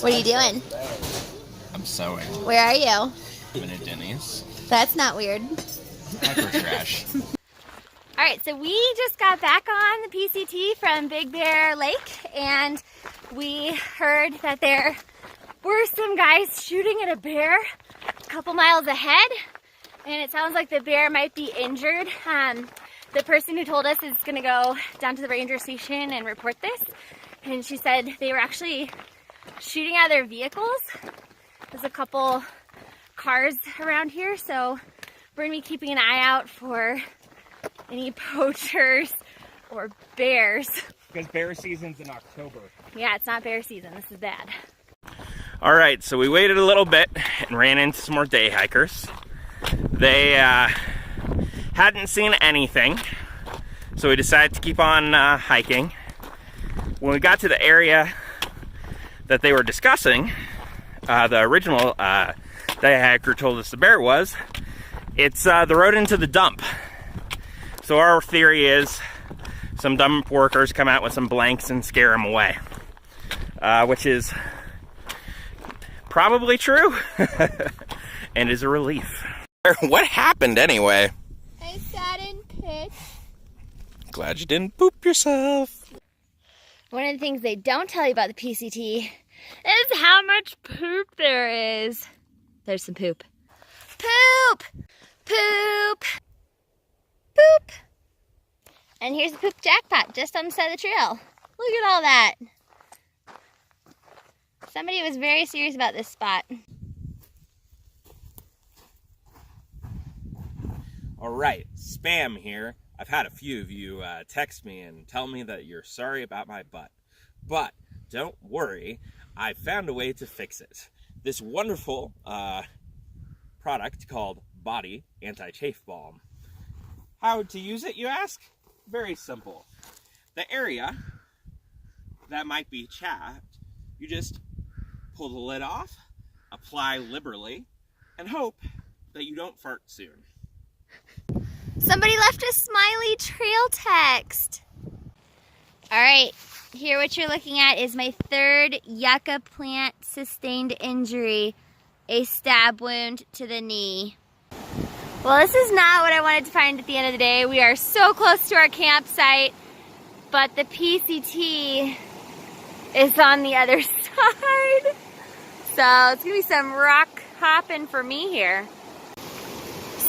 What are you doing? I'm sewing. Where are you? I'm in a Denny's. That's not weird. Hyper trash. All right, so we just got back on the PCT from Big Bear Lake, and we heard that there were some guys shooting at a bear a couple miles ahead, and it sounds like the bear might be injured. The person who told us is gonna go down to the ranger station and report this, and she said they were actually shooting at their vehicles. There's a couple cars around here, so we're gonna be keeping an eye out for any poachers or bears. Because bear season's in October. Yeah, it's not bear season. This is bad. All right, so we waited a little bit and ran into some more day hikers. They hadn't seen anything, so we decided to keep on hiking. When we got to the area that they were discussing, the original day hiker told us the bear was, it's the road into the dump. So our theory is some dump workers come out with some blanks and scare them away, which is probably true and is a relief. What happened anyway? I sat in pitch. Glad you didn't poop yourself. One of the things they don't tell you about the PCT is how much poop there is. There's some poop. Poop! Poop! Poop! And here's the poop jackpot just on the side of the trail. Look at all that. Somebody was very serious about this spot. All right, Spam here. I've had a few of you text me and tell me that you're sorry about my butt. But don't worry, I found a way to fix it. This wonderful product called Body Anti-Chafe Balm. How to use it, you ask? Very simple. The area that might be chapped, you just pull the lid off, apply liberally, and hope that you don't fart soon. Somebody left a smiley trail text. All right, here what you're looking at is my third yucca plant sustained injury, a stab wound to the knee. Well, this is not what I wanted to find at the end of the day. We are so close to our campsite, but the PCT is on the other side. So it's gonna be some rock hopping for me here.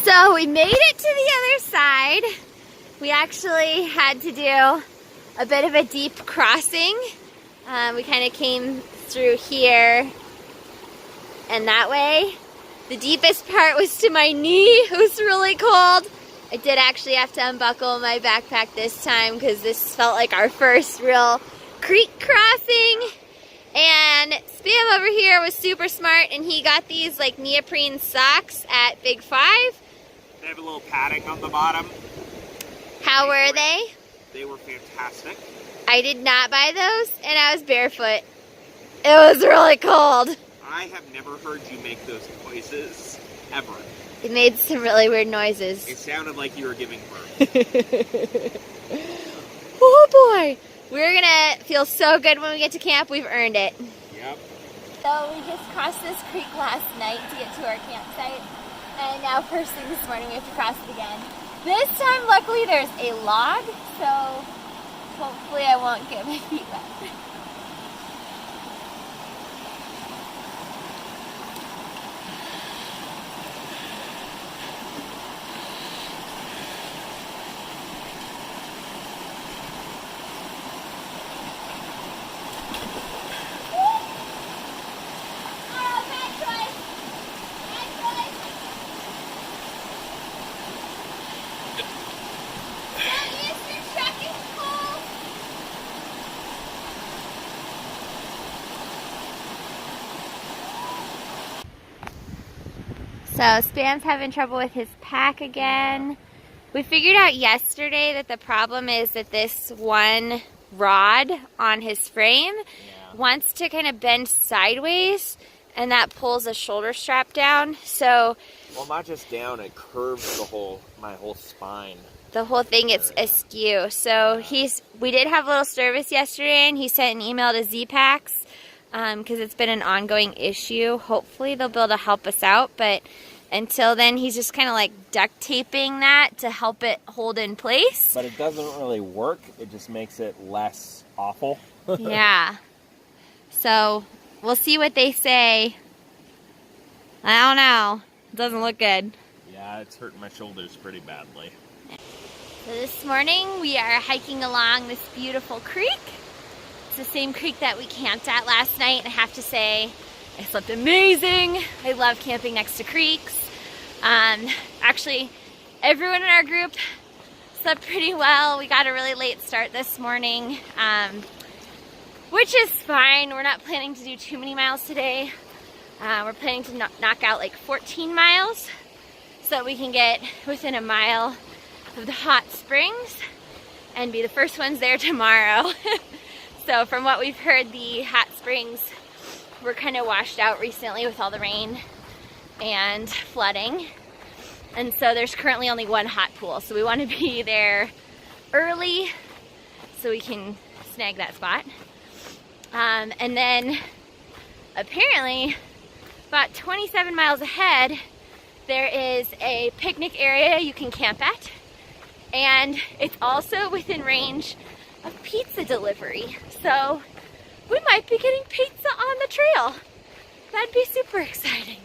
So we made it to the other side. We actually had to do a bit of a deep crossing. We kind of came through here and that way. The deepest part was to my knee. It was really cold. I did actually have to unbuckle my backpack this time because this felt like our first real creek crossing. And Spam over here was super smart and he got these like neoprene socks at Big Five. They have a little padding on the bottom. How were they? They were fantastic. I did not buy those and I was barefoot. It was really cold. I have never heard you make those noises, ever. It made some really weird noises. It sounded like you were giving birth. Oh boy! We're gonna feel so good when we get to camp. We've earned it. Yep. So we just crossed this creek last night to get to our campsite. And now first thing this morning we have to cross it again. This time luckily there's a log, so hopefully I won't get my feet wet. So Spam's having trouble with his pack again. We figured out yesterday that the problem is that this one rod on his frame wants to kind of bend sideways, and that pulls the shoulder strap down. So, Well, not just down, it curves my whole spine. the whole thing is askew. So we did have a little service yesterday, and he sent an email to Z-Packs because it's been an ongoing issue. Hopefully they'll be able to help us out, but until then he's just kind of like duct taping that to help it hold in place. But it doesn't really work. It just makes it less awful. Yeah. So we'll see what they say. I don't know. It doesn't look good. Yeah, it's hurting my shoulders pretty badly. So this morning we are hiking along this beautiful creek. It's the same creek that we camped at last night. I have to say, I slept amazing. I love camping next to creeks. Actually, everyone in our group slept pretty well. We got a really late start this morning, which is fine. We're not planning to do too many miles today. We're planning to knock out like 14 miles so that we can get within a mile of the hot springs and be the first ones there tomorrow. So from what we've heard, the hot springs were kind of washed out recently with all the rain and flooding. And so there's currently only one hot pool. So we want to be there early so we can snag that spot. And then apparently about 27 miles ahead, there is a picnic area you can camp at. And it's also within range of pizza delivery. So we might be getting pizza on the trail. That'd be super exciting.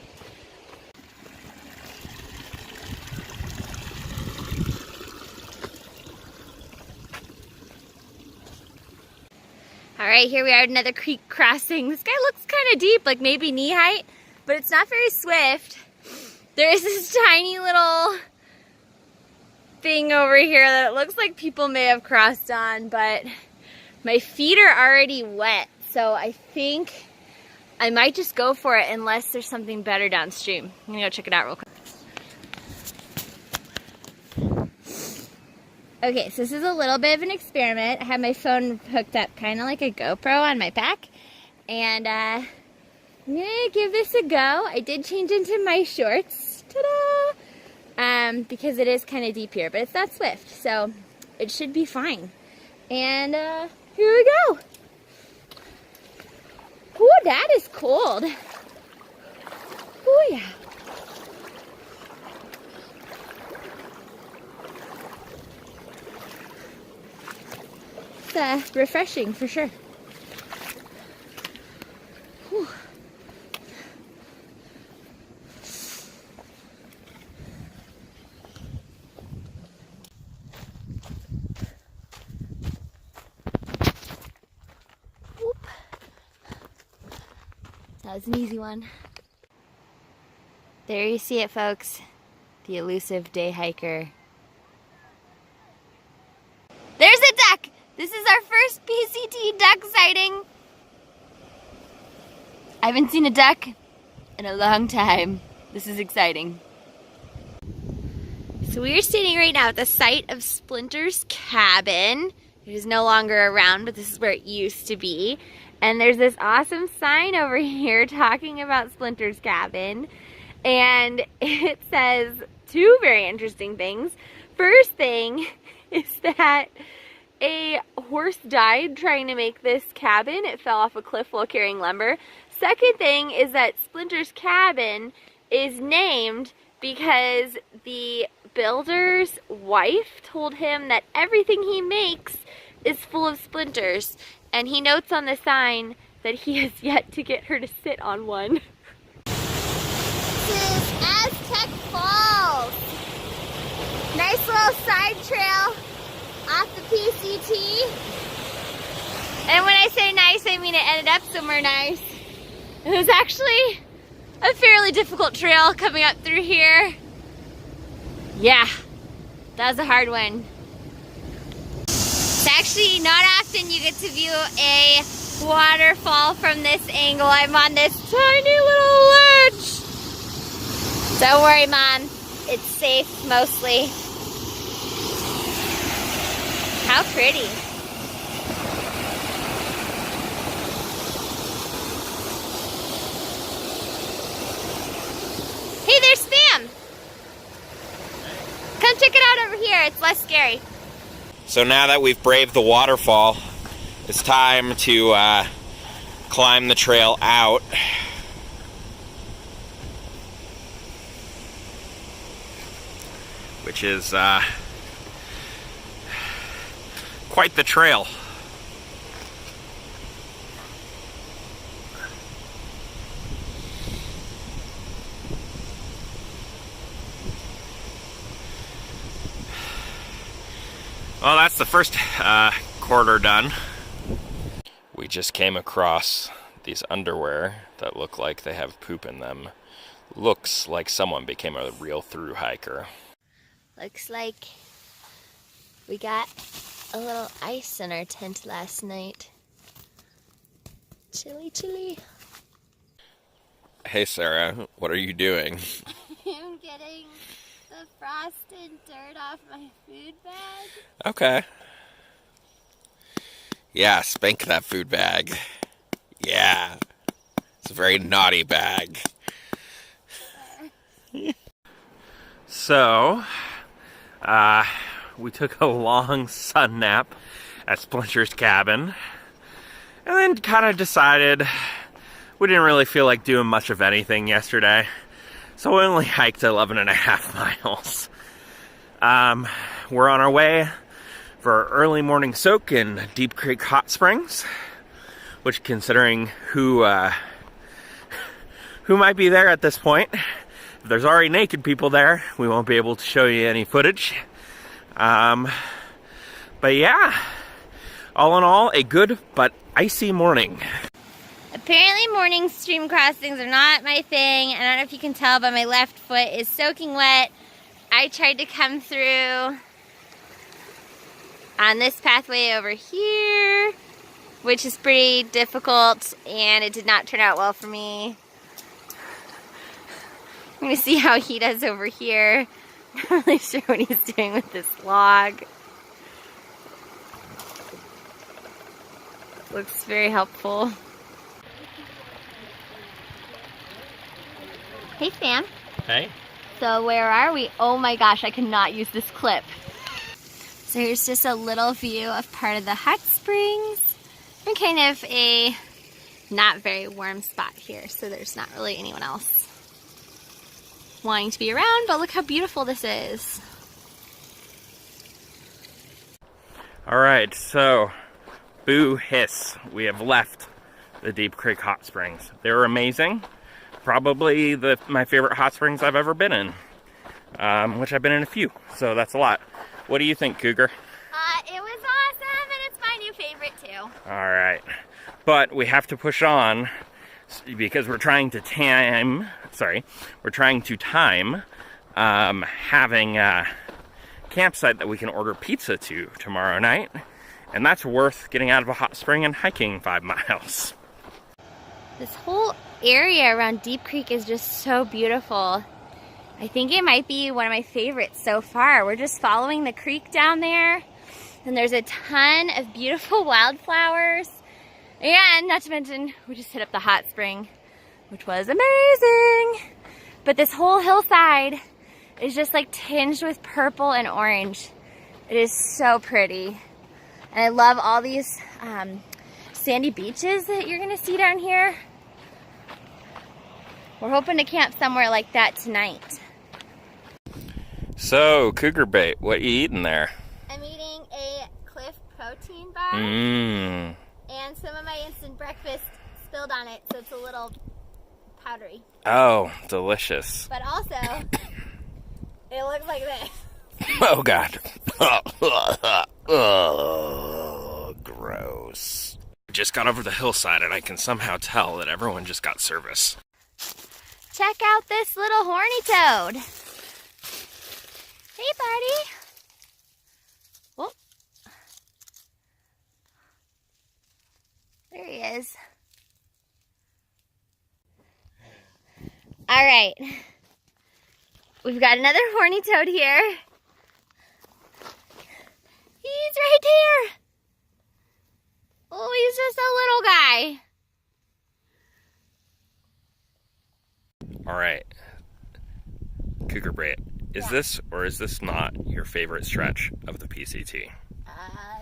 All right, here we are at another creek crossing. This guy looks kind of deep, like maybe knee height, but it's not very swift. There is this tiny little thing over here that it looks like people may have crossed on, but my feet are already wet, so I think I might just go for it unless there's something better downstream. I'm gonna go check it out real quick. Okay, so this is a little bit of an experiment. I have my phone hooked up kind of like a GoPro on my back, and I'm gonna give this a go. I did change into my shorts, ta-da! Because it is kind of deep here, but it's not swift, so it should be fine. And here we go. Ooh, that is cold. Ooh, yeah. It's refreshing for sure. Whew. Whoop. That was an easy one. There you see it, folks. The elusive day hiker. There's a duck! This is our first PCT duck sighting. I haven't seen a duck in a long time. This is exciting. So we are standing right now at the site of Splinter's cabin. It is no longer around, but this is where it used to be. And there's this awesome sign over here talking about Splinter's cabin. And it says two very interesting things. First thing is that a horse died trying to make this cabin. It fell off a cliff while carrying lumber. Second thing is that Splinter's cabin is named because the builder's wife told him that everything he makes is full of splinters. And he notes on the sign that he has yet to get her to sit on one. This is Aztec Falls. Nice little side trail off the PCT. And when I say nice, I mean it ended up somewhere nice. It was actually a fairly difficult trail coming up through here. Yeah, that was a hard one. It's actually not often you get to view a waterfall from this angle. I'm on this tiny little ledge. Don't worry, Mom. It's safe, mostly. How pretty. Hey, there's Spam. Come check it out over here. It's less was scary. So now that we've braved the waterfall, it's time to climb the trail out. Which is quite the trail. Well, that's the first quarter done. We just came across these underwear that look like they have poop in them. Looks like someone became a real thru hiker. Looks like we got a little ice in our tent last night. Chilly, chilly. Hey Sarah, what are you doing? I'm getting the frosted dirt off my food bag. Okay. Yeah, spank that food bag. Yeah. It's a very naughty bag. So, we took a long sun nap at Splinter's cabin, and then kind of decided we didn't really feel like doing much of anything yesterday, so we only hiked 11.5 miles. We're on our way for our early morning soak in Deep Creek Hot Springs, which, considering who might be there at this point, if there's already naked people there, we won't be able to show you any footage. But yeah, all in all, a good but icy morning. Apparently morning stream crossings are not my thing. I don't know if you can tell, but my left foot is soaking wet. I tried to come through on this pathway over here, which is pretty difficult, and it did not turn out well for me. I'm gonna see how he does over here. Not really sure what he's doing with this log. Looks very helpful. Hey Sam. Hey. So where are we? Oh my gosh, I cannot use this clip. So here's just a little view of part of the hot springs. We're kind of a not very warm spot here, so there's not really anyone else wanting to be around, but look how beautiful this is. Alright, so boo hiss. We have left the Deep Creek Hot Springs. They were amazing. Probably my favorite hot springs I've ever been in. Which I've been in a few, so that's a lot. What do you think, Cougar? It was awesome, and it's my new favorite too. Alright. But we have to push on because we're trying to time having a campsite that we can order pizza to tomorrow night. And that's worth getting out of a hot spring and hiking 5 miles. This whole area around Deep Creek is just so beautiful. I think it might be one of my favorites so far. We're just following the creek down there, and there's a ton of beautiful wildflowers. And not to mention, we just hit up the hot spring, which was amazing. But this whole hillside is just like tinged with purple and orange. It is so pretty. And I love all these sandy beaches that you're gonna see down here. We're hoping to camp somewhere like that tonight. So, Cougar Bait, what you eating there? I'm eating a Cliff protein bar. Mmm. And some of my instant breakfast spilled on it, so it's a little powdery. Oh, delicious. But also, it looks like this. Oh, God. Oh, gross. I just got over the hillside, and I can somehow tell that everyone just got service. Check out this little horny toad. Hey, buddy. Oh. There he is. All right. We've got another horny toad here. He's right there. Oh, he's just a little guy. All right. Cougar Bait, Is Yeah. this or is this not your favorite stretch of the PCT?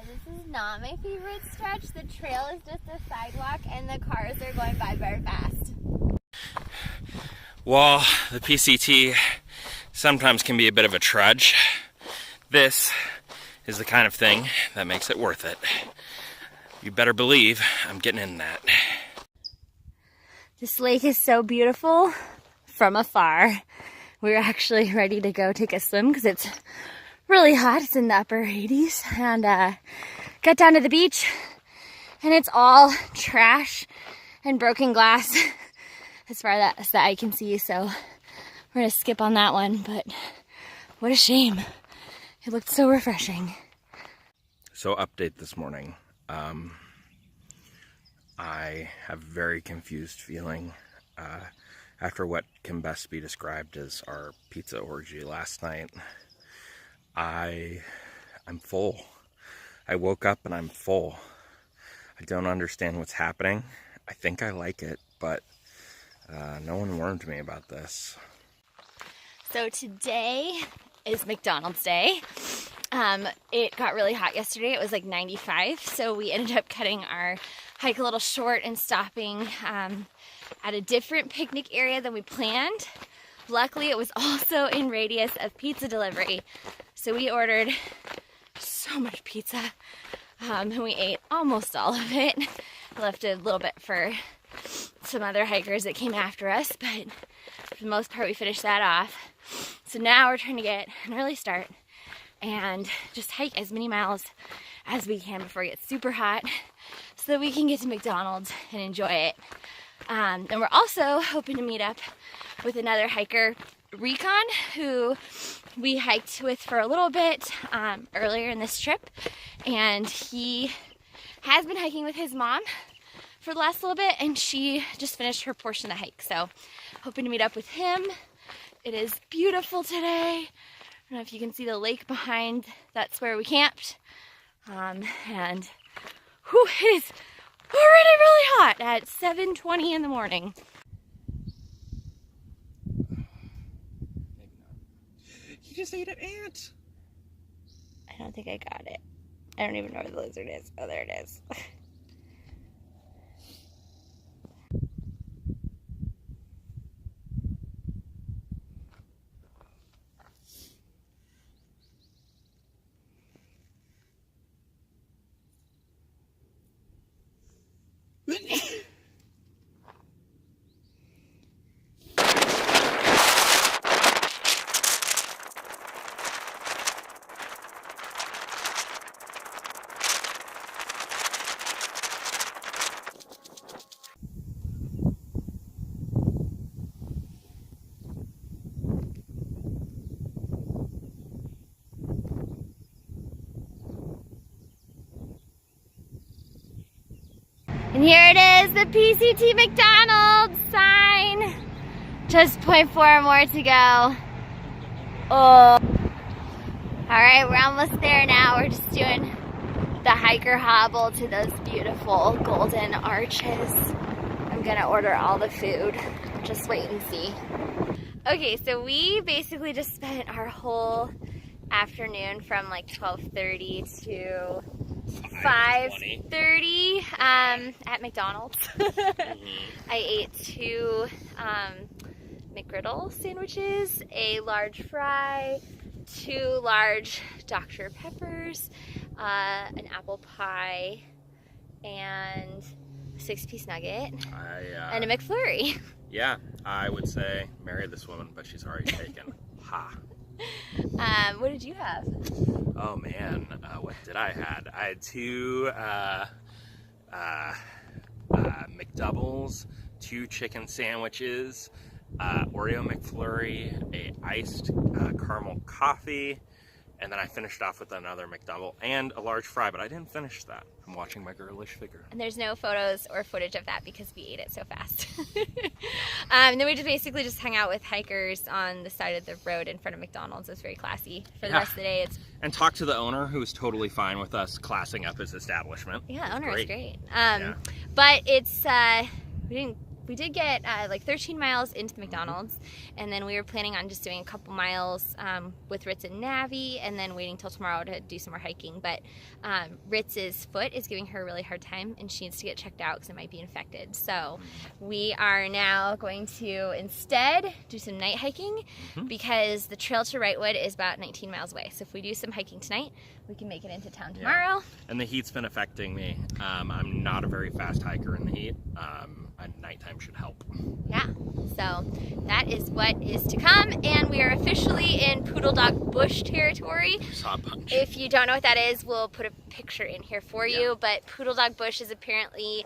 This is not my favorite stretch. The trail is just a sidewalk and the cars are going by very fast. Well, the PCT sometimes can be a bit of a trudge. This is the kind of thing that makes it worth it. You better believe I'm getting in that. This lake is so beautiful from afar. We're actually ready to go take a swim because it's really hot. It's in the upper 80s. And got down to the beach and it's all trash and broken glass as far as the eye can see. So we're gonna skip on that one, but what a shame. It looked so refreshing. So update this morning. I have a very confused feeling after what can best be described as our pizza orgy last night. I'm full. I woke up and I'm full. I don't understand what's happening. I think I like it, but no one warned me about this. So today is McDonald's Day. It got really hot yesterday. It was like 95, so we ended up cutting our hike a little short and stopping at a different picnic area than we planned. Luckily, it was also in radius of pizza delivery, so we ordered so much pizza, and we ate almost all of it. I left a little bit for some other hikers that came after us, but for the most part, we finished that off. So now we're trying to get an early start and just hike as many miles as we can before it gets super hot so that we can get to McDonald's and enjoy it. And we're also hoping to meet up with another hiker, Recon, who we hiked with for a little bit earlier in this trip. And he has been hiking with his mom for the last little bit, and she just finished her portion of the hike. So hoping to meet up with him. It is beautiful today. I don't know if you can see the lake behind. That's where we camped. And whew, it is already really hot at 7:20 in the morning. You just ate an ant. I don't think I got it. I don't even know where the lizard is. Oh, there it is. And here it is, the PCT McDonald's sign. Just 0.4 more to go. Oh. All right, we're almost there now. We're just doing the hiker hobble to those beautiful golden arches. I'm gonna order all the food. Just wait and see. Okay, so we basically just spent our whole afternoon from like 12:30 to 5:30 at McDonald's. I ate 2 McGriddle sandwiches, a large fry, 2 large Dr. Peppers, an apple pie, and a 6-piece nugget, and a McFlurry. Yeah, I would say marry this woman, but she's already taken. Ha. What did you have? Oh man, what did I had? I had 2 McDoubles, 2 chicken sandwiches, Oreo McFlurry, a iced caramel coffee, and then I finished off with another McDouble and a large fry, but I didn't finish that. I'm watching my girlish figure. And there's no photos or footage of that because we ate it so fast. And then we just basically just hung out with hikers on the side of the road in front of McDonald's. It was very classy. For the rest of the day, And talked to the owner, who was totally fine with us classing up his establishment. Yeah, the owner was great. Yeah. But it's we we did get like 13 miles into the McDonald's, and then we were planning on just doing a couple miles with Ritz and Navi, and then waiting till tomorrow to do some more hiking. But Ritz's foot is giving her a really hard time, and she needs to get checked out because it might be infected. So we are now going to instead do some night hiking because the trail to Wrightwood is about 19 miles away. So if we do some hiking tonight, we can make it into town tomorrow. Yeah. And the heat's been affecting me. I'm not a very fast hiker in the heat. Nighttime should help. Yeah, so that is what is to come, and we are officially in Poodle Dog Bush territory. Saw punch. If you don't know what that is, we'll put a picture in here for you, but Poodle Dog Bush is apparently,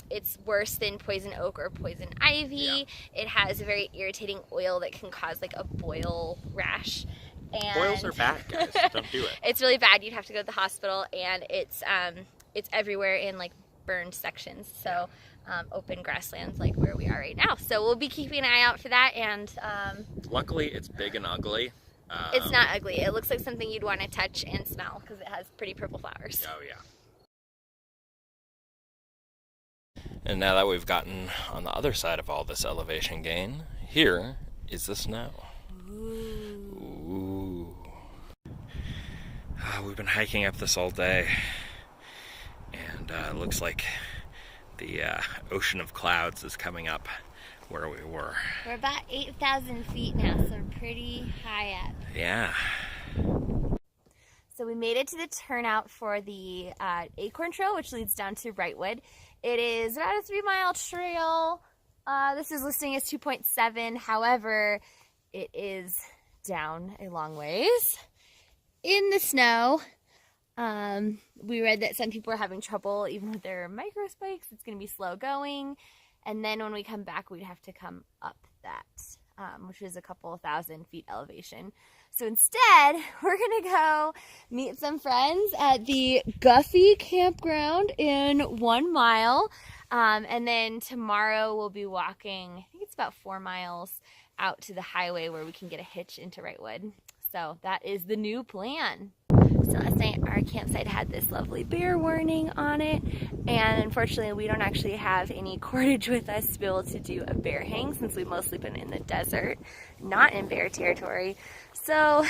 it's worse than poison oak or poison ivy. Yeah. It has a very irritating oil that can cause like a boil rash. And boils are bad, guys. Don't do it. It's really bad. You'd have to go to the hospital, and it's everywhere in like burned sections. So open grasslands like where we are right now. So we'll be keeping an eye out for that. And luckily, it's big and ugly. It's not ugly. It looks like something you'd want to touch and smell because it has pretty purple flowers. Oh yeah. And now that we've gotten on the other side of all this elevation gain, here is the snow. Ooh. We've been hiking up this all day, and it looks like the ocean of clouds is coming up where we were. We're about 8,000 feet now, so we're pretty high up. Yeah. So we made it to the turnout for the Acorn Trail, which leads down to Wrightwood. It is about a 3-mile trail. This is listing as 2.7. However, it is down a long ways in the snow. We read that some people are having trouble even with their micro spikes. It's going to be slow going. And then when we come back, we'd have to come up that, which is a couple thousand feet elevation. So instead, we're going to go meet some friends at the Guffey Campground in 1 mile. And then tomorrow we'll be walking, I think it's about 4 miles out to the highway where we can get a hitch into Wrightwood. So that is the new plan. So last night our campsite had this lovely bear warning on it, and unfortunately we don't actually have any cordage with us to be able to do a bear hang since we've mostly been in the desert, not in bear territory. So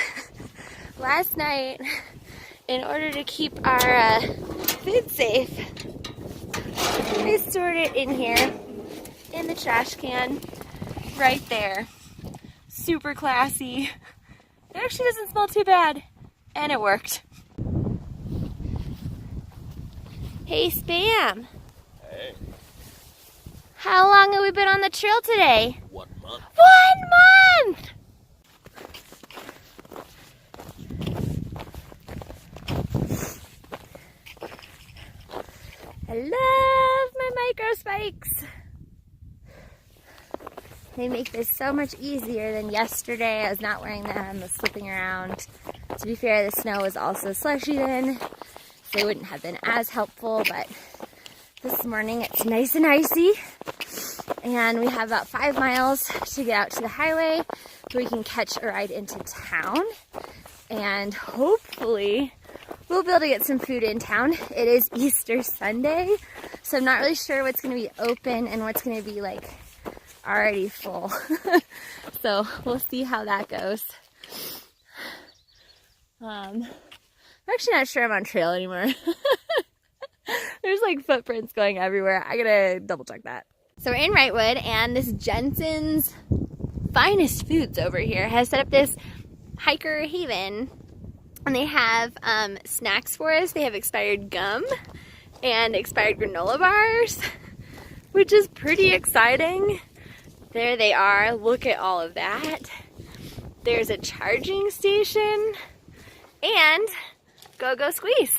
last night, in order to keep our food safe, I stored it in here in the trash can right there. Super classy. It actually doesn't smell too bad, and it worked. Hey, Spam. Hey. How long have we been on the trail today? 1 month. 1 month! I love my micro spikes. They make this so much easier than yesterday. I was not wearing them, I was slipping around. To be fair, the snow was also slushy then, so they wouldn't have been as helpful, but this morning it's nice and icy. And we have about 5 miles to get out to the highway so we can catch a ride into town. And hopefully we'll be able to get some food in town. It is Easter Sunday, so I'm not really sure what's going to be open and what's going to be like already full. So we'll see how that goes. I'm actually not sure I'm on trail anymore. There's like footprints going everywhere. I gotta double check that. So we're in Wrightwood, and this Jensen's Finest Foods over here has set up this hiker haven, and they have snacks for us. They have expired gum and expired granola bars, which is pretty exciting. There they are. Look at all of that. There's a charging station, and go squeeze.